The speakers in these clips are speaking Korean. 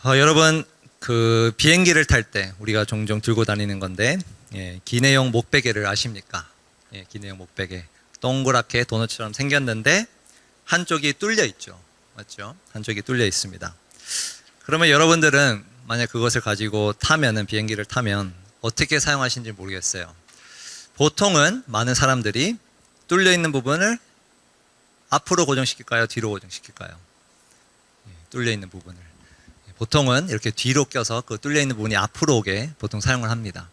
여러분 그 비행기를 탈 때 우리가 종종 들고 다니는 건데 기내용 목베개를 아십니까? 기내용 목베개 동그랗게 도넛처럼 생겼는데 한쪽이 뚫려 있죠. 맞죠? 한쪽이 뚫려 있습니다. 그러면 여러분들은 만약 그것을 가지고 타면은 비행기를 타면 어떻게 사용하시는지 모르겠어요. 보통은 많은 사람들이 뚫려 있는 부분을 앞으로 고정시킬까요? 뒤로 고정시킬까요? 뚫려 있는 부분을 보통은 이렇게 뒤로 껴서 그 뚫려 있는 부분이 앞으로 오게 보통 사용을 합니다.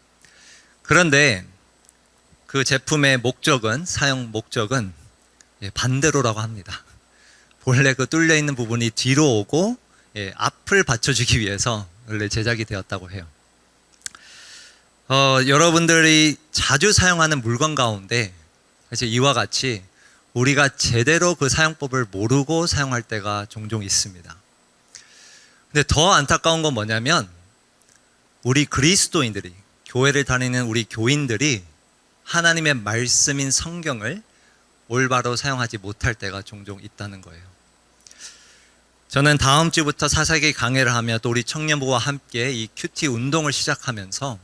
그런데 그 제품의 목적은, 사용 목적은 반대로라고 합니다. 본래 그 뚫려 있는 부분이 뒤로 오고 앞을 받쳐주기 위해서 원래 제작이 되었다고 해요. 여러분들이 자주 사용하는 물건 가운데 사실 이와 같이 우리가 제대로 그 사용법을 모르고 사용할 때가 종종 있습니다. 근데 더 안타까운 건 뭐냐면 우리 그리스도인들이, 교회를 다니는 우리 교인들이 하나님의 말씀인 성경을 올바로 사용하지 못할 때가 종종 있다는 거예요. 저는 다음 주부터 사사기 강해를 하며 또 우리 청년부와 함께 이 큐티 운동을 시작하면서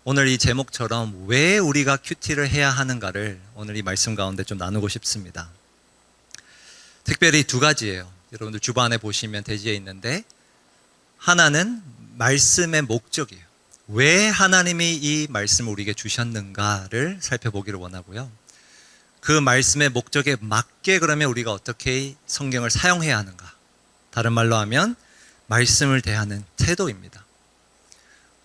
오늘 이 제목처럼 왜 우리가 큐티를 해야 하는가를 오늘 이 말씀 가운데 좀 나누고 싶습니다. 특별히 두 가지예요. 여러분들 주반에 보시면 대지에 있는데, 하나는 말씀의 목적이에요. 왜 하나님이 이 말씀을 우리에게 주셨는가를 살펴보기를 원하고요. 그 말씀의 목적에 맞게 그러면 우리가 어떻게 성경을 사용해야 하는가. 다른 말로 하면 말씀을 대하는 태도입니다.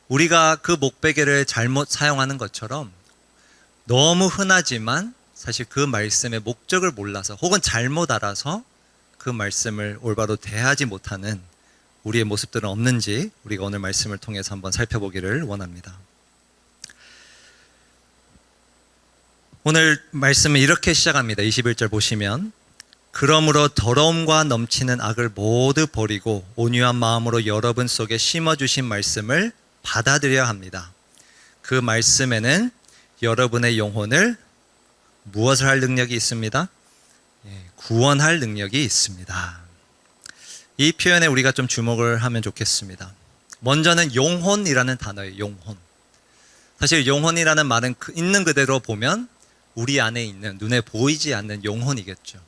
우리가 그 목베개를 잘못 사용하는 것처럼 너무 흔하지만 사실 그 말씀의 목적을 몰라서 혹은 잘못 알아서 그 말씀을 올바로 대하지 못하는 우리의 모습들은 없는지 우리가 오늘 말씀을 통해서 한번 살펴보기를 원합니다. 오늘 말씀은 이렇게 시작합니다. 21절 보시면, 그러므로 더러움과 넘치는 악을 모두 버리고 온유한 마음으로 여러분 속에 심어주신 말씀을 받아들여야 합니다. 그 말씀에는 여러분의 영혼을 무엇을 할 능력이 있습니다? 구원할 능력이 있습니다. 이 표현에 우리가 좀 주목을 하면 좋겠습니다. 먼저는 영혼이라는 단어예요. 영혼. 사실 영혼이라는 말은 있는 그대로 보면 우리 안에 있는, 눈에 보이지 않는 영혼이겠죠.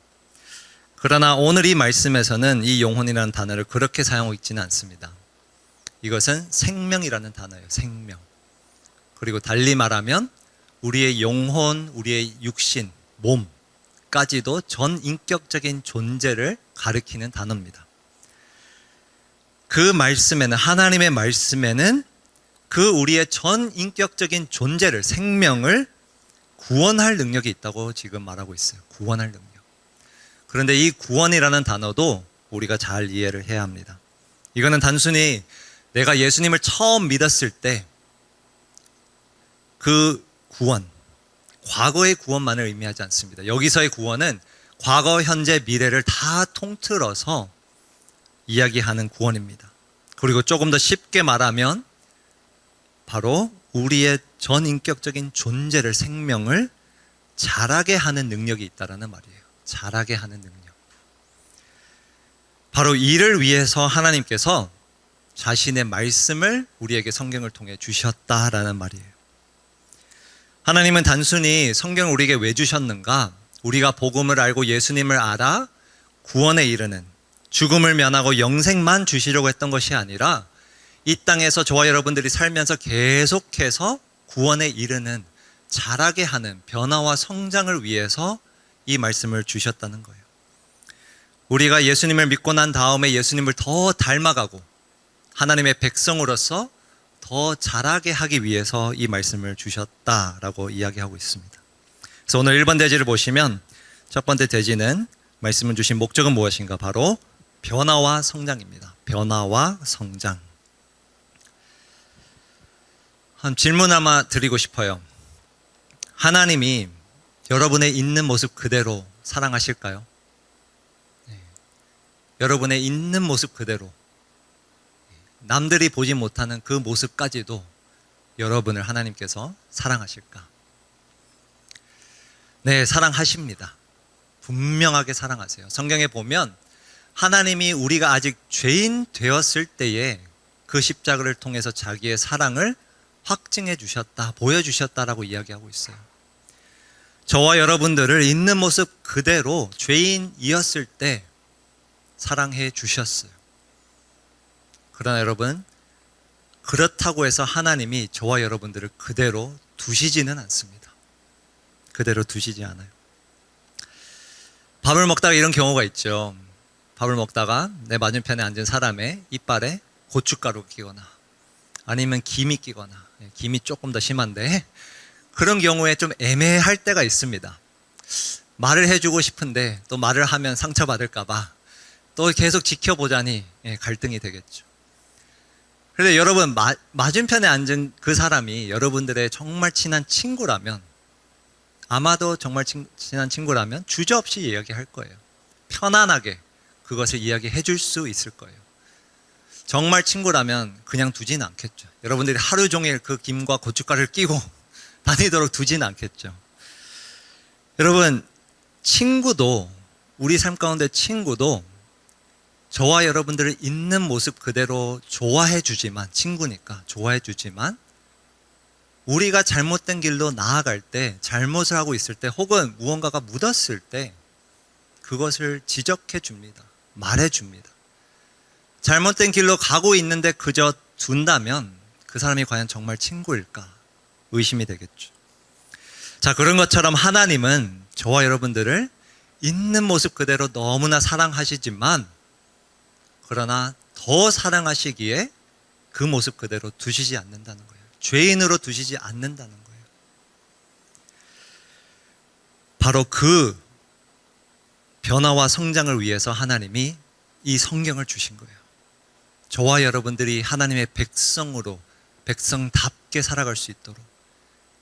그러나 오늘 이 말씀에서는 이 영혼이라는 단어를 그렇게 사용하고 있지는 않습니다. 이것은 생명이라는 단어예요. 생명. 그리고 달리 말하면 우리의 영혼, 우리의 육신, 몸까지도 전인격적인 존재를 가리키는 단어입니다. 그 말씀에는, 하나님의 말씀에는 그 우리의 전인격적인 존재를, 생명을 구원할 능력이 있다고 지금 말하고 있어요. 구원할 능력. 그런데 이 구원이라는 단어도 우리가 잘 이해를 해야 합니다. 이거는 단순히 내가 예수님을 처음 믿었을 때 그 구원, 과거의 구원만을 의미하지 않습니다. 여기서의 구원은 과거, 현재, 미래를 다 통틀어서 이야기하는 구원입니다. 그리고 조금 더 쉽게 말하면 바로 우리의 전인격적인 존재를, 생명을 자라게 하는 능력이 있다는 말이에요. 자라게 하는 능력. 바로 이를 위해서 하나님께서 자신의 말씀을 우리에게 성경을 통해 주셨다라는 말이에요. 하나님은 단순히 성경을 우리에게 왜 주셨는가? 우리가 복음을 알고 예수님을 알아 구원에 이르는, 죽음을 면하고 영생만 주시려고 했던 것이 아니라 이 땅에서 저와 여러분들이 살면서 계속해서 구원에 이르는, 자라게 하는 변화와 성장을 위해서 이 말씀을 주셨다는 거예요. 우리가 예수님을 믿고 난 다음에 예수님을 더 닮아가고 하나님의 백성으로서 더 자라게 하기 위해서 이 말씀을 주셨다라고 이야기하고 있습니다. 그래서 오늘 1번 대지를 보시면 첫 번째 대지는 말씀을 주신 목적은 무엇인가? 바로 변화와 성장입니다. 변화와 성장. 한 질문 하나 드리고 싶어요. 하나님이 여러분의 있는 모습 그대로 사랑하실까요? 여러분의 있는 모습 그대로, 남들이 보지 못하는 그 모습까지도 여러분을 하나님께서 사랑하실까? 네, 사랑하십니다. 분명하게 사랑하세요. 성경에 보면 하나님이 우리가 아직 죄인 되었을 때에 그 십자가를 통해서 자기의 사랑을 확증해 주셨다, 보여주셨다라고 이야기하고 있어요. 저와 여러분들을 있는 모습 그대로 죄인이었을 때 사랑해 주셨어요. 그러나 여러분, 그렇다고 해서 하나님이 저와 여러분들을 그대로 두시지는 않습니다. 그대로 두시지 않아요. 밥을 먹다가 이런 경우가 있죠. 밥을 먹다가 내 맞은편에 앉은 사람의 이빨에 고춧가루가 끼거나 아니면 김이 끼거나, 김이 조금 더 심한데 그런 경우에 좀 애매할 때가 있습니다. 말을 해주고 싶은데 또 말을 하면 상처받을까봐 또 계속 지켜보자니 갈등이 되겠죠. 그런데 여러분, 맞은편에 앉은 그 사람이 여러분들의 정말 친한 친구라면, 아마도 정말 친한 친구라면 주저없이 이야기할 거예요. 편안하게 그것을 이야기해 줄 수 있을 거예요. 정말 친구라면 그냥 두진 않겠죠. 여러분들이 하루 종일 그 김과 고춧가루를 끼고 다니도록 두진 않겠죠. 여러분, 친구도, 우리 삶 가운데 친구도 저와 여러분들을 있는 모습 그대로 좋아해 주지만, 친구니까 좋아해 주지만, 우리가 잘못된 길로 나아갈 때, 잘못을 하고 있을 때, 혹은 무언가가 묻었을 때 그것을 지적해 줍니다. 말해 줍니다. 잘못된 길로 가고 있는데 그저 둔다면 그 사람이 과연 정말 친구일까 의심이 되겠죠. 자, 그런 것처럼 하나님은 저와 여러분들을 있는 모습 그대로 너무나 사랑하시지만, 그러나 더 사랑하시기에 그 모습 그대로 두시지 않는다는 거예요. 죄인으로 두시지 않는다는 거예요. 바로 그 변화와 성장을 위해서 하나님이 이 성경을 주신 거예요. 저와 여러분들이 하나님의 백성으로, 백성답게 살아갈 수 있도록,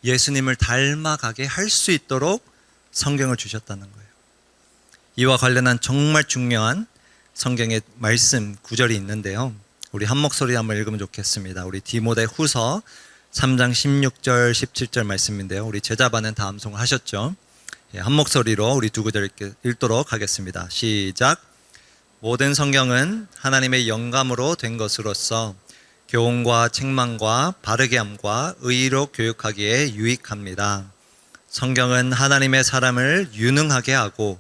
예수님을 닮아가게 할 수 있도록 성경을 주셨다는 거예요. 이와 관련한 정말 중요한 성경의 말씀 구절이 있는데요. 우리 한 목소리 한번 읽으면 좋겠습니다. 우리 디모데 후서 3장 16절 17절 말씀인데요. 우리 제자반은 다 암송을 하셨죠. 한 목소리로 우리 두 구절 읽도록 하겠습니다. 시작. 모든 성경은 하나님의 영감으로 된 것으로서 교훈과 책망과 바르게 함과 의로 교육하기에 유익합니다. 성경은 하나님의 사람을 유능하게 하고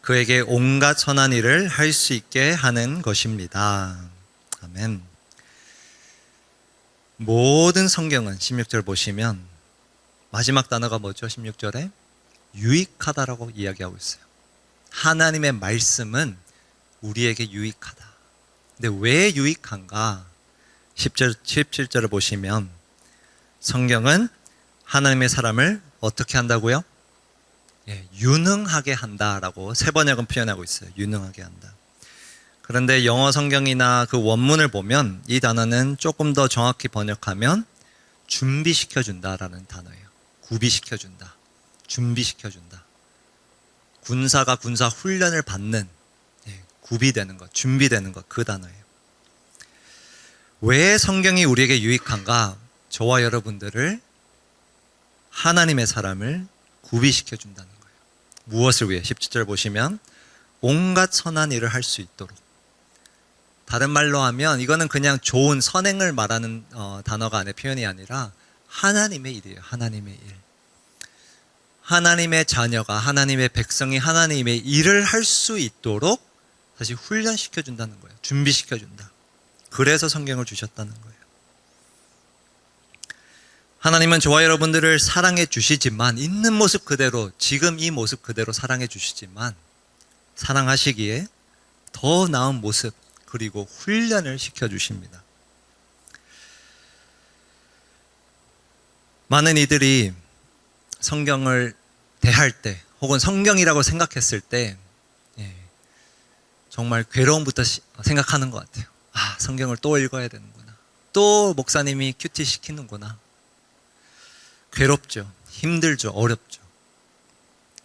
그에게 온갖 선한 일을 할 수 있게 하는 것입니다. 아멘. 모든 성경은 16절 보시면 마지막 단어가 뭐죠? 16절에 유익하다라고 이야기하고 있어요. 하나님의 말씀은 우리에게 유익하다. 근데 왜 유익한가? 17절을 보시면 성경은 하나님의 사람을 어떻게 한다고요? 유능하게 한다라고 세 번역은 표현하고 있어요. 유능하게 한다. 그런데 영어 성경이나 그 원문을 보면 이 단어는 조금 더 정확히 번역하면 준비시켜준다라는 단어예요. 구비시켜준다. 준비시켜준다. 군사가 군사 훈련을 받는, 구비되는 것, 준비되는 것, 그 단어예요. 왜 성경이 우리에게 유익한가? 저와 여러분들을, 하나님의 사람을 구비시켜준다는 거예요. 무엇을 위해? 17절 보시면 온갖 선한 일을 할 수 있도록. 다른 말로 하면 이거는 그냥 좋은 선행을 말하는 단어가 아니라 표현이 아니라 하나님의 일이에요. 하나님의 일. 하나님의 자녀가, 하나님의 백성이 하나님의 일을 할 수 있도록 다시 훈련시켜준다는 거예요. 준비시켜준다. 그래서 성경을 주셨다는 거예요. 하나님은 저와 여러분들을 사랑해 주시지만, 있는 모습 그대로, 지금 이 모습 그대로 사랑해 주시지만, 사랑하시기에 더 나은 모습, 그리고 훈련을 시켜주십니다. 많은 이들이 성경을 대할 때, 혹은 성경이라고 생각했을 때 정말 괴로움부터 생각하는 것 같아요. 아, 성경을 또 읽어야 되는구나. 또 목사님이 큐티 시키는구나. 괴롭죠. 힘들죠. 어렵죠.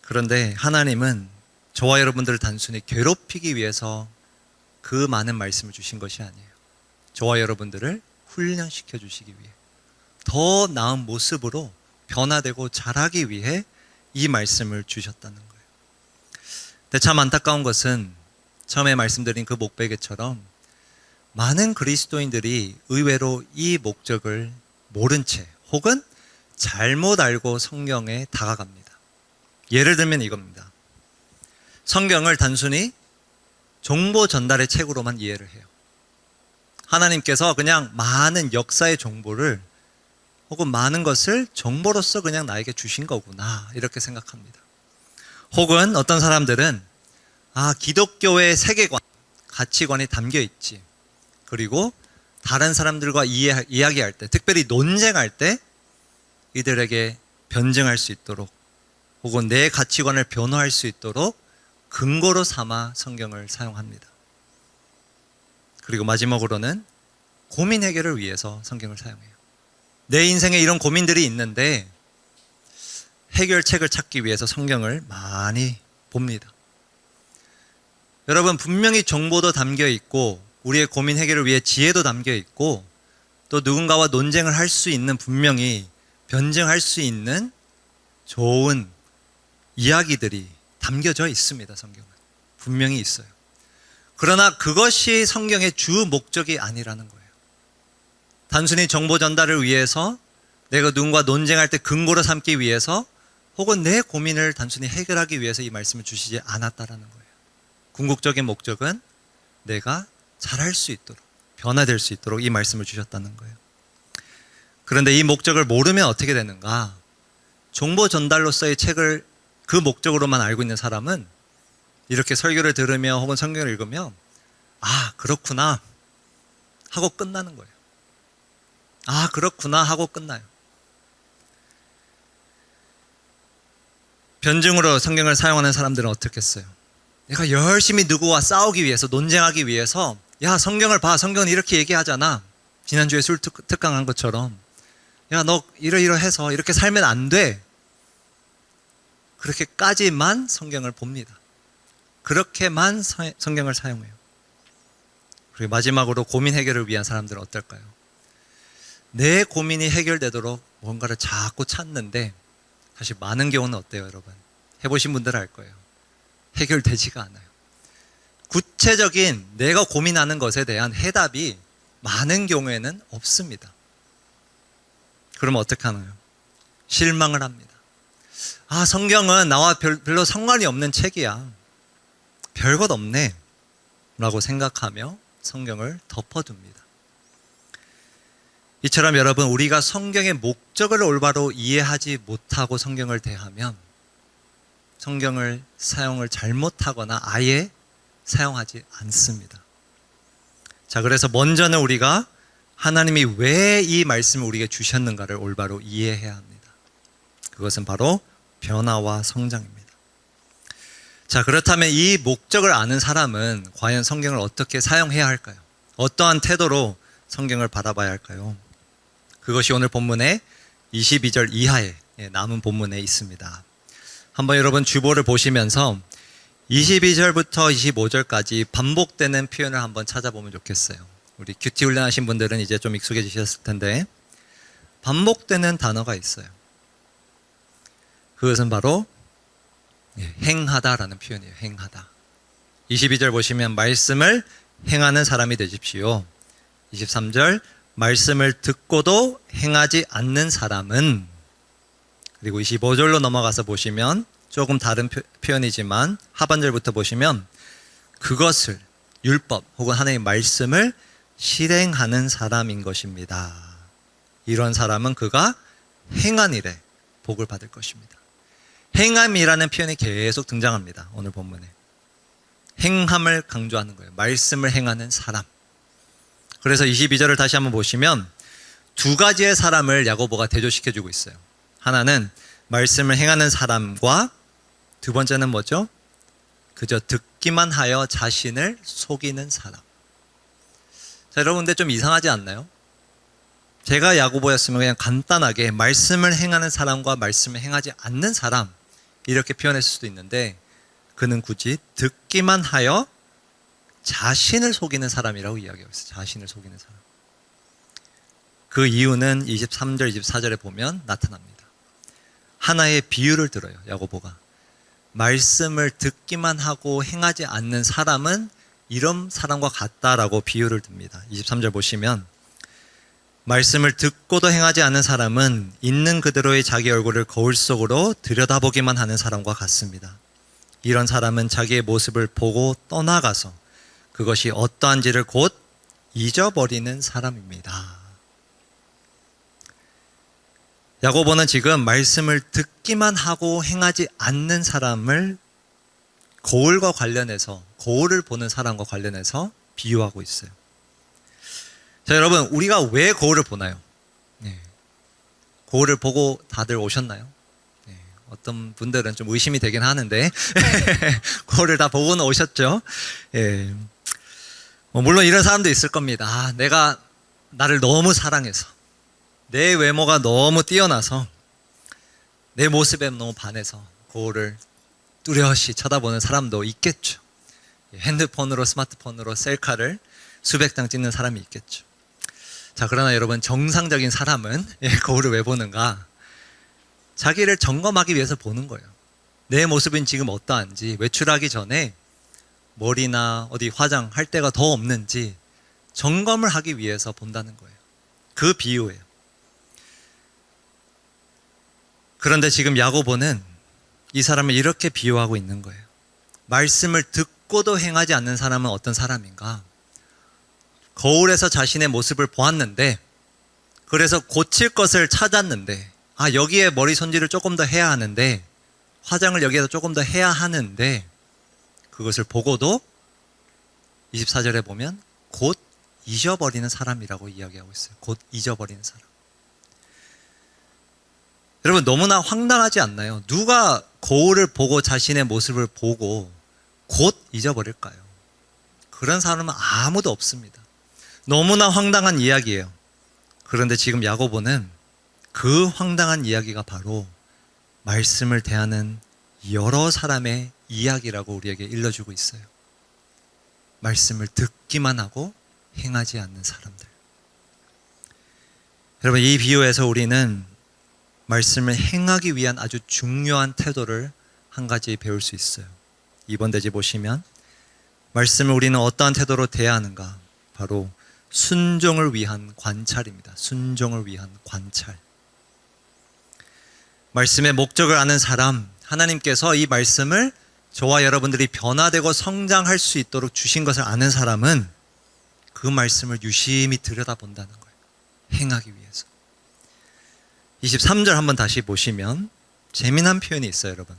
그런데 하나님은 저와 여러분들을 단순히 괴롭히기 위해서 그 많은 말씀을 주신 것이 아니에요. 저와 여러분들을 훈련시켜 주시기 위해, 더 나은 모습으로 변화되고 자라기 위해 이 말씀을 주셨다는 거예요. 근데 참 안타까운 것은 처음에 말씀드린 그 목베개처럼 많은 그리스도인들이 의외로 이 목적을 모른 채 혹은 잘못 알고 성경에 다가갑니다. 예를 들면 이겁니다. 성경을 단순히 정보 전달의 책으로만 이해를 해요. 하나님께서 그냥 많은 역사의 정보를 혹은 많은 것을 정보로서 그냥 나에게 주신 거구나 이렇게 생각합니다. 혹은 어떤 사람들은 기독교의 세계관, 가치관이 담겨 있지. 그리고 다른 사람들과 이야기할 때, 특별히 논쟁할 때 이들에게 변증할 수 있도록 혹은 내 가치관을 변화할 수 있도록 근거로 삼아 성경을 사용합니다. 그리고 마지막으로는 고민 해결을 위해서 성경을 사용해요. 내 인생에 이런 고민들이 있는데 해결책을 찾기 위해서 성경을 많이 봅니다. 여러분, 분명히 정보도 담겨 있고 우리의 고민 해결을 위해 지혜도 담겨 있고 또 누군가와 논쟁을 할 수 있는, 분명히 변증할 수 있는 좋은 이야기들이 담겨져 있습니다. 성경은 분명히 있어요. 그러나 그것이 성경의 주 목적이 아니라는 거예요. 단순히 정보 전달을 위해서, 내가 누군가 논쟁할 때 근거로 삼기 위해서, 혹은 내 고민을 단순히 해결하기 위해서 이 말씀을 주시지 않았다라는 거예요. 궁극적인 목적은 내가 잘할 수 있도록, 변화될 수 있도록 이 말씀을 주셨다는 거예요. 그런데 이 목적을 모르면 어떻게 되는가? 정보 전달로서의 책을 그 목적으로만 알고 있는 사람은 이렇게 설교를 들으며 혹은 성경을 읽으며 그렇구나 하고 끝나는 거예요. 그렇구나 하고 끝나요. 변증으로 성경을 사용하는 사람들은 어떻겠어요? 내가 열심히 누구와 싸우기 위해서, 논쟁하기 위해서 성경을 봐, 성경은 이렇게 얘기하잖아. 지난주에 술 특강한 것처럼 너 이러이러해서 이렇게 살면 안 돼. 그렇게까지만 성경을 봅니다. 그렇게만 성경을 사용해요. 그리고 마지막으로 고민 해결을 위한 사람들은 어떨까요? 내 고민이 해결되도록 뭔가를 자꾸 찾는데 사실 많은 경우는 어때요, 여러분? 해보신 분들은 알 거예요. 해결되지가 않아요. 구체적인 내가 고민하는 것에 대한 해답이 많은 경우에는 없습니다. 그러면 어떻게 하나요? 실망을 합니다. 성경은 나와 별로 상관이 없는 책이야. 별것 없네 라고 생각하며 성경을 덮어둡니다. 이처럼 여러분, 우리가 성경의 목적을 올바로 이해하지 못하고 성경을 대하면 성경을 사용을 잘못하거나 아예 사용하지 않습니다. 자, 그래서 먼저는 우리가 하나님이 왜 이 말씀을 우리에게 주셨는가를 올바로 이해해야 합니다. 그것은 바로 변화와 성장입니다. 자, 그렇다면 이 목적을 아는 사람은 과연 성경을 어떻게 사용해야 할까요? 어떠한 태도로 성경을 바라봐야 할까요? 그것이 오늘 본문의 22절 이하에 남은 본문에 있습니다. 한번 여러분 주보를 보시면서 22절부터 25절까지 반복되는 표현을 한번 찾아보면 좋겠어요. 우리 큐티 훈련하신 분들은 이제 좀 익숙해지셨을 텐데 반복되는 단어가 있어요. 그것은 바로 행하다라는 표현이에요. 행하다. 22절 보시면 말씀을 행하는 사람이 되십시오. 23절 말씀을 듣고도 행하지 않는 사람은, 그리고 25절로 넘어가서 보시면 조금 다른 표현이지만 하반절부터 보시면 그것을, 율법 혹은 하나님의 말씀을 실행하는 사람인 것입니다. 이런 사람은 그가 행한 일에 복을 받을 것입니다. 행함이라는 표현이 계속 등장합니다. 오늘 본문에. 행함을 강조하는 거예요. 말씀을 행하는 사람. 그래서 22절을 다시 한번 보시면 두 가지의 사람을 야고보가 대조시켜주고 있어요. 하나는 말씀을 행하는 사람과 두 번째는 뭐죠? 그저 듣기만 하여 자신을 속이는 사람. 자, 여러분, 근데 좀 이상하지 않나요? 제가 야고보였으면 그냥 간단하게 말씀을 행하는 사람과 말씀을 행하지 않는 사람 이렇게 표현했을 수도 있는데 그는 굳이 듣기만 하여 자신을 속이는 사람이라고 이야기하고 있어요. 자신을 속이는 사람. 그 이유는 23절, 24절에 보면 나타납니다. 하나의 비유를 들어요. 야고보가. 말씀을 듣기만 하고 행하지 않는 사람은 이런 사람과 같다라고 비유를 듭니다. 23절 보시면 말씀을 듣고도 행하지 않는 사람은 있는 그대로의 자기 얼굴을 거울 속으로 들여다보기만 하는 사람과 같습니다. 이런 사람은 자기의 모습을 보고 떠나가서 그것이 어떠한지를 곧 잊어버리는 사람입니다. 야고보는 지금 말씀을 듣기만 하고 행하지 않는 사람을 거울과 관련해서, 거울을 보는 사람과 관련해서 비유하고 있어요. 자, 여러분, 우리가 왜 거울을 보나요? 네. 거울을 보고 다들 오셨나요? 네. 어떤 분들은 좀 의심이 되긴 하는데 거울을 다 보고는 오셨죠? 예. 물론 이런 사람도 있을 겁니다. 아, 내가 나를 너무 사랑해서, 내 외모가 너무 뛰어나서, 내 모습에 너무 반해서 거울을 뚜렷이 쳐다보는 사람도 있겠죠. 핸드폰으로, 스마트폰으로 셀카를 수백 장 찍는 사람이 있겠죠. 자, 그러나 여러분, 정상적인 사람은 거울을 왜 보는가? 자기를 점검하기 위해서 보는 거예요. 내 모습은 지금 어떠한지, 외출하기 전에 머리나 어디 화장할 데가 더 없는지 점검을 하기 위해서 본다는 거예요. 그 비유예요. 그런데 지금 야고보는 이 사람을 이렇게 비유하고 있는 거예요. 말씀을 듣고도 행하지 않는 사람은 어떤 사람인가? 거울에서 자신의 모습을 보았는데, 그래서 고칠 것을 찾았는데, 아, 여기에 머리 손질을 조금 더 해야 하는데, 화장을 여기에서 조금 더 해야 하는데, 그것을 보고도 24절에 보면 곧 잊어버리는 사람이라고 이야기하고 있어요. 곧 잊어버리는 사람. 여러분, 너무나 황당하지 않나요? 누가 거울을 보고 자신의 모습을 보고 곧 잊어버릴까요? 그런 사람은 아무도 없습니다. 너무나 황당한 이야기예요. 그런데 지금 야고보는 그 황당한 이야기가 바로 말씀을 대하는 여러 사람의 이야기라고 우리에게 일러주고 있어요. 말씀을 듣기만 하고 행하지 않는 사람들. 여러분, 이 비유에서 우리는 말씀을 행하기 위한 아주 중요한 태도를 한 가지 배울 수 있어요. 2번 대지 보시면 말씀을 우리는 어떠한 태도로 대해야 하는가? 바로 순종을 위한 관찰입니다. 순종을 위한 관찰. 말씀의 목적을 아는 사람, 하나님께서 이 말씀을 저와 여러분들이 변화되고 성장할 수 있도록 주신 것을 아는 사람은 그 말씀을 유심히 들여다본다는 거예요. 행하기 위해서. 23절 한번 다시 보시면 재미난 표현이 있어요, 여러분.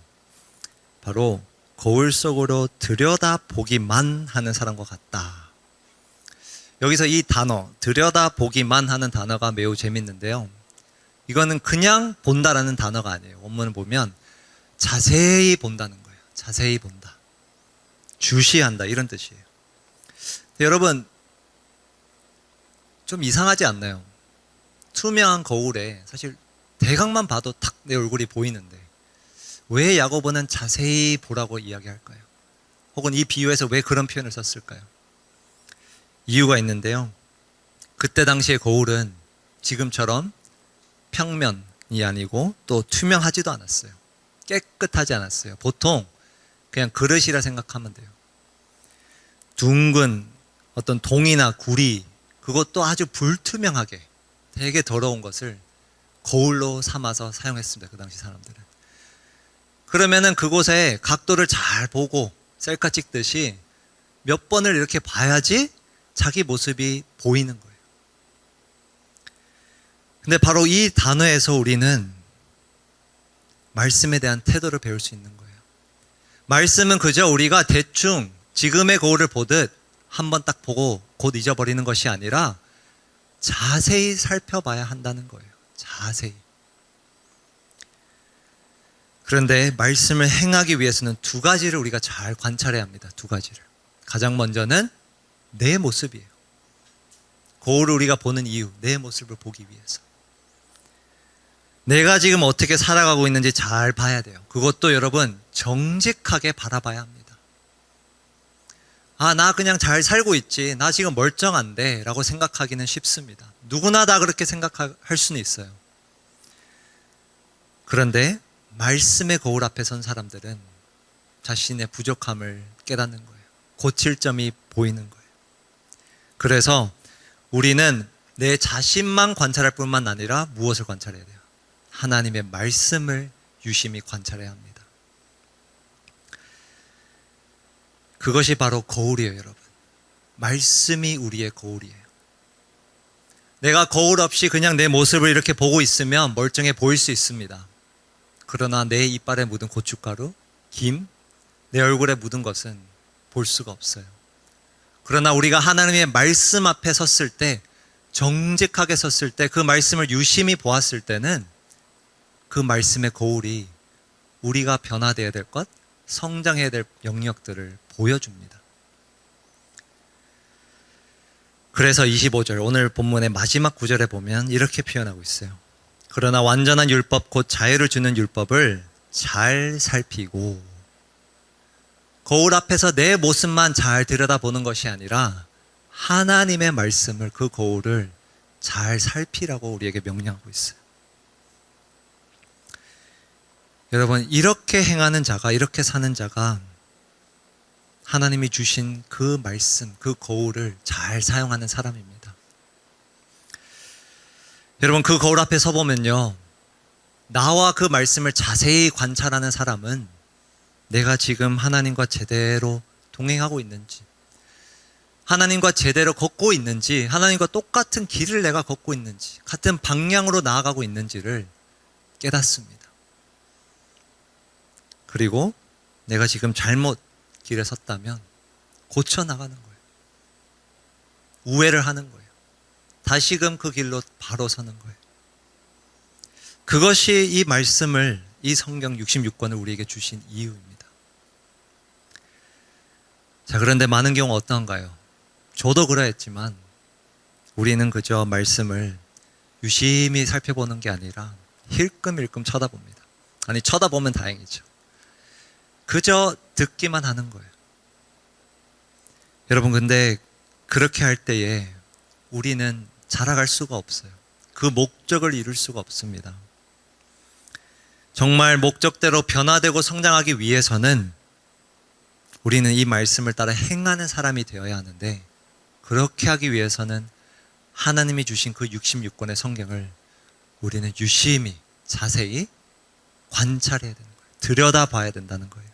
바로 거울 속으로 들여다보기만 하는 사람과 같다. 여기서 이 단어, 들여다보기만 하는 단어가 매우 재밌는데요. 이거는 그냥 본다라는 단어가 아니에요. 원문을 보면 자세히 본다는 거예요. 자세히 본다. 주시한다, 이런 뜻이에요. 여러분, 좀 이상하지 않나요? 투명한 거울에 사실 대각만 봐도 탁 내 얼굴이 보이는데 왜 야고보는 자세히 보라고 이야기할까요? 혹은 이 비유에서 왜 그런 표현을 썼을까요? 이유가 있는데요. 그때 당시의 거울은 지금처럼 평면이 아니고 또 투명하지도 않았어요. 깨끗하지 않았어요. 보통 그냥 그릇이라 생각하면 돼요. 둥근 어떤 동이나 구리, 그것도 아주 불투명하게 되게 더러운 것을 거울로 삼아서 사용했습니다. 그 당시 사람들은. 그러면은 그곳에 각도를 잘 보고 셀카 찍듯이 몇 번을 이렇게 봐야지 자기 모습이 보이는 거예요. 근데 바로 이 단어에서 우리는 말씀에 대한 태도를 배울 수 있는 거예요. 말씀은 그저 우리가 대충 지금의 거울을 보듯 한번 딱 보고 곧 잊어버리는 것이 아니라 자세히 살펴봐야 한다는 거예요. 자세히. 그런데 말씀을 행하기 위해서는 두 가지를 우리가 잘 관찰해야 합니다. 두 가지를. 가장 먼저는 내 모습이에요. 거울을 우리가 보는 이유, 내 모습을 보기 위해서. 내가 지금 어떻게 살아가고 있는지 잘 봐야 돼요. 그것도 여러분 정직하게 바라봐야 합니다. 아, 나 그냥 잘 살고 있지, 나 지금 멀쩡한데 라고 생각하기는 쉽습니다. 누구나 다 그렇게 생각할 수는 있어요. 그런데 말씀의 거울 앞에 선 사람들은 자신의 부족함을 깨닫는 거예요. 고칠 점이 보이는 거예요. 그래서 우리는 내 자신만 관찰할 뿐만 아니라 무엇을 관찰해야 돼요? 하나님의 말씀을 유심히 관찰해야 합니다. 그것이 바로 거울이에요, 여러분. 말씀이 우리의 거울이에요. 내가 거울 없이 그냥 내 모습을 이렇게 보고 있으면 멀쩡해 보일 수 있습니다. 그러나 내 이빨에 묻은 고춧가루, 김, 내 얼굴에 묻은 것은 볼 수가 없어요. 그러나 우리가 하나님의 말씀 앞에 섰을 때, 정직하게 섰을 때, 그 말씀을 유심히 보았을 때는 그 말씀의 거울이 우리가 변화되어야 될 것, 성장해야 될 영역들을 보여줍니다. 그래서 25절, 오늘 본문의 마지막 구절에 보면 이렇게 표현하고 있어요. 그러나 완전한 율법, 곧 자유를 주는 율법을 잘 살피고, 거울 앞에서 내 모습만 잘 들여다보는 것이 아니라 하나님의 말씀을, 그 거울을 잘 살피라고 우리에게 명령하고 있어요. 여러분, 이렇게 행하는 자가, 이렇게 사는 자가 하나님이 주신 그 말씀, 그 거울을 잘 사용하는 사람입니다. 여러분, 그 거울 앞에 서보면요, 나와 그 말씀을 자세히 관찰하는 사람은 내가 지금 하나님과 제대로 동행하고 있는지, 하나님과 제대로 걷고 있는지, 하나님과 똑같은 길을 내가 걷고 있는지, 같은 방향으로 나아가고 있는지를 깨닫습니다. 그리고 내가 지금 잘못 길에 섰다면 고쳐나가는 거예요. 우회를 하는 거예요. 다시금 그 길로 바로 서는 거예요. 그것이 이 말씀을, 이 성경 66권을 우리에게 주신 이유입니다. 자, 그런데 많은 경우 어떤가요? 저도 그러했지만 우리는 그저 말씀을 유심히 살펴보는 게 아니라 힐끔힐끔 쳐다봅니다. 아니, 쳐다보면 다행이죠. 그저 듣기만 하는 거예요. 여러분, 근데 그렇게 할 때에 우리는 자라갈 수가 없어요. 그 목적을 이룰 수가 없습니다. 정말 목적대로 변화되고 성장하기 위해서는 우리는 이 말씀을 따라 행하는 사람이 되어야 하는데, 그렇게 하기 위해서는 하나님이 주신 그 66권의 성경을 우리는 유심히 자세히 관찰해야 되는 거예요. 들여다봐야 된다는 거예요.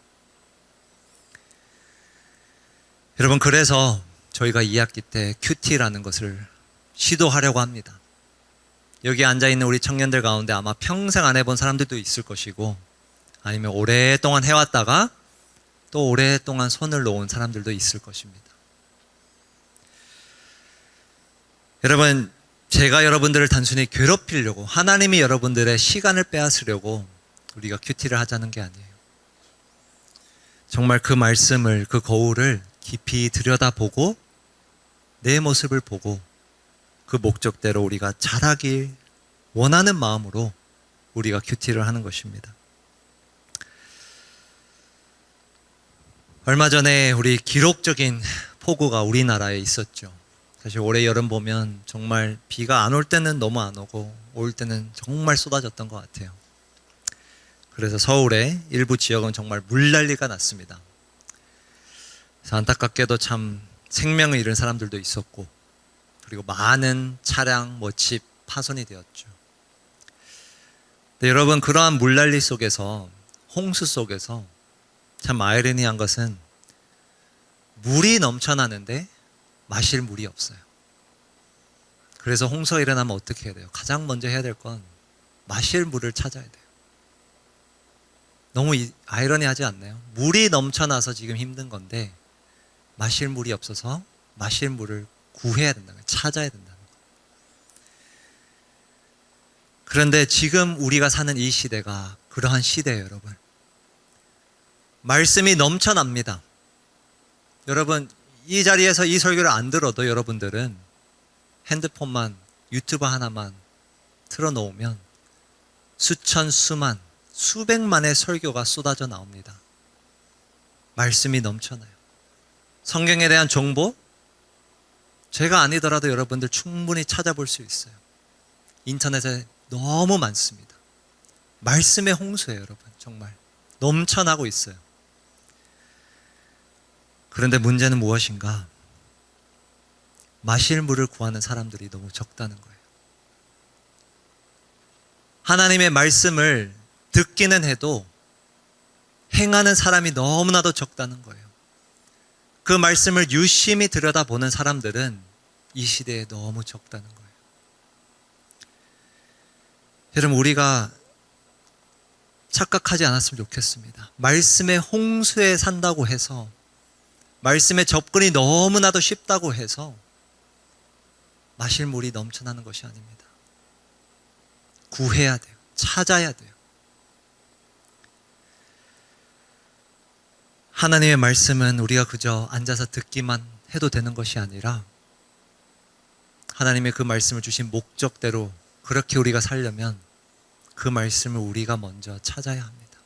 여러분, 그래서 저희가 2학기 때 큐티라는 것을 시도하려고 합니다. 여기 앉아있는 우리 청년들 가운데 아마 평생 안 해본 사람들도 있을 것이고, 아니면 오랫동안 해왔다가 또 오랫동안 손을 놓은 사람들도 있을 것입니다. 여러분, 제가 여러분들을 단순히 괴롭히려고, 하나님이 여러분들의 시간을 빼앗으려고 우리가 큐티를 하자는 게 아니에요. 정말 그 말씀을, 그 거울을 깊이 들여다보고 내 모습을 보고 그 목적대로 우리가 자라길 원하는 마음으로 우리가 큐티를 하는 것입니다. 얼마 전에 우리 기록적인 폭우가 우리나라에 있었죠. 사실 올해 여름 보면 정말 비가 안 올 때는 너무 안 오고 올 때는 정말 쏟아졌던 것 같아요. 그래서 서울의 일부 지역은 정말 물난리가 났습니다. 그래서 안타깝게도 참 생명을 잃은 사람들도 있었고, 그리고 많은 차량, 집 파손이 되었죠. 근데 여러분, 그러한 물난리 속에서, 홍수 속에서 참 아이러니한 것은 물이 넘쳐나는데 마실 물이 없어요. 그래서 홍수가 일어나면 어떻게 해야 돼요? 가장 먼저 해야 될 건 마실 물을 찾아야 돼요. 너무 아이러니하지 않나요? 물이 넘쳐나서 지금 힘든 건데 마실 물이 없어서 마실 물을 구해야 된다는 거예요. 찾아야 된다는 거예요. 그런데 지금 우리가 사는 이 시대가 그러한 시대예요, 여러분. 말씀이 넘쳐납니다. 여러분, 이 자리에서 이 설교를 안 들어도 여러분들은 핸드폰만, 유튜브 하나만 틀어놓으면 수천, 수만, 수백만의 설교가 쏟아져 나옵니다. 말씀이 넘쳐나요. 성경에 대한 정보, 제가 아니더라도 여러분들 충분히 찾아볼 수 있어요. 인터넷에 너무 많습니다. 말씀의 홍수예요, 여러분. 정말 넘쳐나고 있어요. 그런데 문제는 무엇인가? 마실 물을 구하는 사람들이 너무 적다는 거예요. 하나님의 말씀을 듣기는 해도 행하는 사람이 너무나도 적다는 거예요. 그 말씀을 유심히 들여다보는 사람들은 이 시대에 너무 적다는 거예요. 여러분, 우리가 착각하지 않았으면 좋겠습니다. 말씀의 홍수에 산다고 해서, 말씀에 접근이 너무나도 쉽다고 해서 마실 물이 넘쳐나는 것이 아닙니다. 구해야 돼요. 찾아야 돼요. 하나님의 말씀은 우리가 그저 앉아서 듣기만 해도 되는 것이 아니라 하나님의 그 말씀을 주신 목적대로 그렇게 우리가 살려면 그 말씀을 우리가 먼저 찾아야 합니다.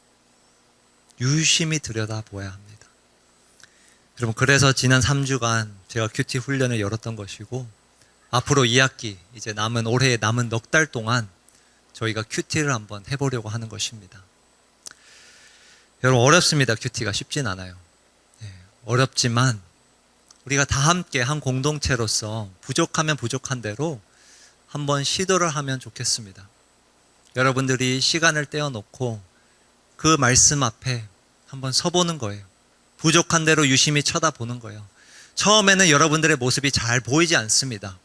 유심히 들여다보아야 합니다. 여러분, 그래서 지난 3주간 제가 큐티 훈련을 열었던 것이고, 앞으로 2학기, 이제 올해의 남은 넉 달 동안 저희가 큐티를 한번 해보려고 하는 것입니다. 여러분, 어렵습니다. 큐티가 쉽진 않아요. 어렵지만 우리가 다 함께 한 공동체로서 부족하면 부족한 대로 한번 시도를 하면 좋겠습니다. 여러분들이 시간을 떼어놓고 그 말씀 앞에 한번 서보는 거예요. 부족한 대로 유심히 쳐다보는 거예요. 처음에는 여러분들의 모습이 잘 보이지 않습니다.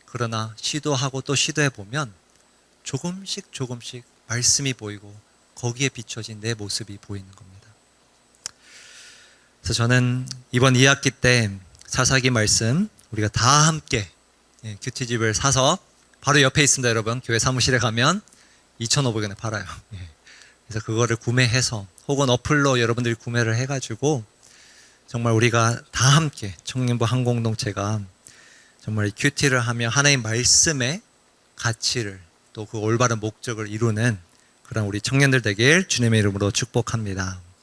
그러나 시도하고 또 시도해보면 조금씩 말씀이 보이고 거기에 비춰진 내 모습이 보이는 겁니다. 그래서 저는 이번 2학기 때 사사기 말씀 우리가 다 함께 큐티집을 사서 바로 옆에 있습니다. 여러분, 교회 사무실에 가면 2,500원에 팔아요. 그래서 그거를 구매해서 혹은 어플로 여러분들이 구매를 해가지고 정말 우리가 다 함께 청년부 한 공동체가 정말 큐티를 하며 하나님 말씀의 가치를 또 그 올바른 목적을 이루는 그런 우리 청년들 되길 주님의 이름으로 축복합니다.